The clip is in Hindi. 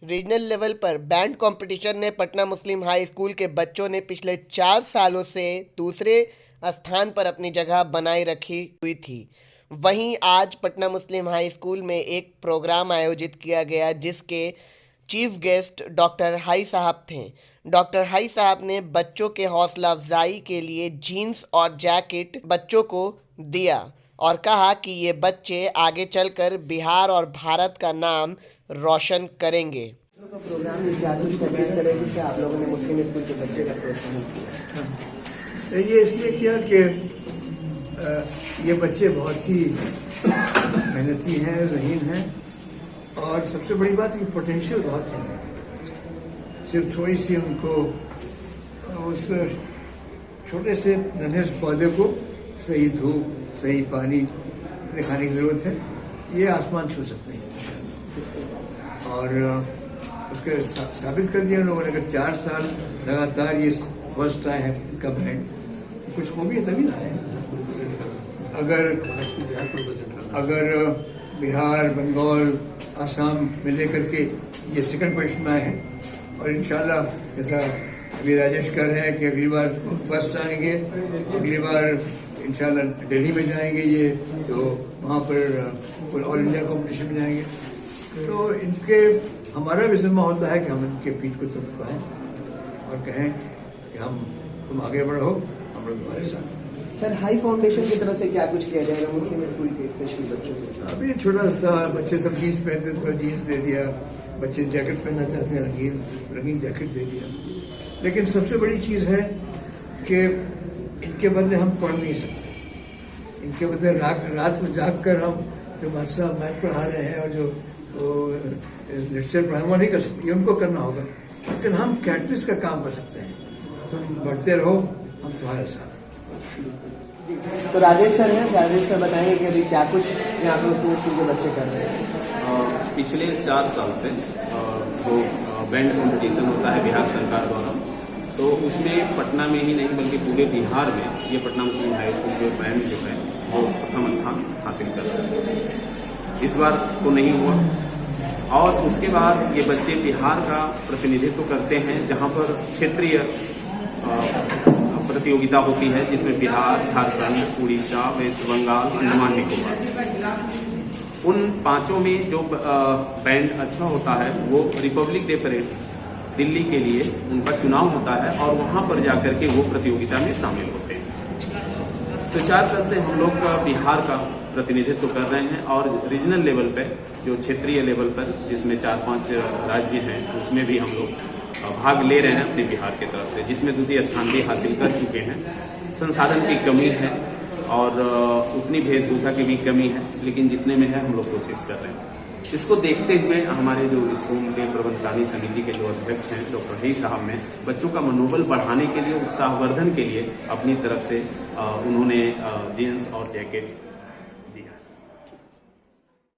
रीजनल लेवल पर बैंड कंपटीशन ने पटना मुस्लिम हाई स्कूल के बच्चों ने पिछले 4 सालों से दूसरे स्थान पर अपनी जगह बनाए रखी हुई थी। वहीं आज पटना मुस्लिम हाई स्कूल में एक प्रोग्राम आयोजित किया गया जिसके चीफ गेस्ट डॉक्टर हाई साहब थे। डॉक्टर हाई साहब ने बच्चों के हौसला अफजाई के लिए जीन्स और जैकेट बच्चों को दिया और कहा कि ये बच्चे आगे चलकर बिहार और भारत का नाम रोशन करेंगे। का प्रोग्राम किस तरह से आप लोगों ने मुस्लिम स्कूल के बच्चे का प्रोत्साहन किया? ये इसलिए किया कि ये बच्चे बहुत ही मेहनती हैं, ज़हीन हैं और सबसे बड़ी बात है कि पोटेंशियल बहुत है। सिर्फ थोड़ी सी उनको उस छोटे से नन्हे पौधे को सही धूप, सही पानी दिखाने की ज़रूरत है। ये आसमान छू सकते हैं और उसके साबित कर दिया उन लोगों ने। अगर 4 साल लगातार ये फर्स्ट आए हैं इनका बैंड, कुछ हो भी है तभी ना है। अगर बिहार, बंगाल, आसाम में लेकर के ये सेकंड पोजीशन में आए हैं और इंशाल्लाह जैसा अभी राजेश कह रहे हैं कि अगली बार फर्स्ट आएंगे, अगली बार इंशाल्लाह दिल्ली में जाएंगे ये, तो वहाँ पर ऑल इंडिया कॉम्पिटिशन में जाएंगे। तो इनके हमारा भी जिम्मा होता है कि हम इनके पीठ को थपथपाएं और कहें कि तुम आगे बढ़ो, हम लोग तुम्हारे साथ। सर, हाई फाउंडेशन की तरफ से क्या कुछ किया जाएगा मुस्लिम स्कूल के स्पेशली बच्चों को? अभी छोटा सा बच्चे सब जीन्स पहनते थे, थोड़ा जीन्स दे दिया। बच्चे जैकेट पहनना चाहते हैं, रंगीन जैकेट दे दिया। लेकिन सबसे बड़ी चीज़ है कि इनके बदले हम पढ़ नहीं सकते। इनके बदले रात में जाग कर हम जो मास्टर मैथ पढ़ा रहे हैं और जो लेक्चर पढ़ा वो नहीं कर सकते, ये उनको करना होगा। लेकिन हम कैटलिस्ट का काम कर सकते हैं। तुम बढ़ते रहो, हम तुम्हारे साथ। तो राजेश सर हैं, राजेश सर बताएंगे कि अभी क्या कुछ यहाँ पे मुस्लिम स्कूल के बच्चे कर रहे हैं। पिछले 4 साल से जो बैंड कॉम्पिटिशन होता है बिहार सरकार द्वारा, तो उसमें पटना में ही नहीं बल्कि पूरे बिहार में ये पटना मुस्लिम हाई स्कूल के बैंड जो है वो प्रथम स्थान हासिल कर रहे हैं। इस बार तो नहीं हुआ और उसके बाद ये बच्चे बिहार का प्रतिनिधित्व करते हैं जहाँ पर क्षेत्रीय प्रतियोगिता होती है जिसमें बिहार, झारखंड, उड़ीसा, वेस्ट बंगाल, अंडमान निकोबार, उन 5 में जो बैंड अच्छा होता है वो रिपब्लिक डे परेड दिल्ली के लिए उनका चुनाव होता है और वहाँ पर जाकर के वो प्रतियोगिता में शामिल होते हैं। तो 4 साल से हम लोग बिहार का प्रतिनिधित्व कर रहे हैं और रीजनल लेवल पे जो क्षेत्रीय लेवल पर जिसमें 4-5 राज्य हैं उसमें भी हम लोग भाग ले रहे हैं अपने बिहार की तरफ से, जिसमें द्वितीय स्थान भी हासिल कर चुके हैं। संसाधन की कमी है और उतनी वेशभूषा की भी कमी है, लेकिन जितने में है हम लोग कोशिश कर रहे हैं। इसको देखते हुए हमारे जो स्कूल के प्रबंधकारिणी समिति के जो अध्यक्ष हैं डॉक्टर हाई साहब ने बच्चों का मनोबल बढ़ाने के लिए, उत्साहवर्धन के लिए अपनी तरफ से उन्होंने जीन्स और जैकेट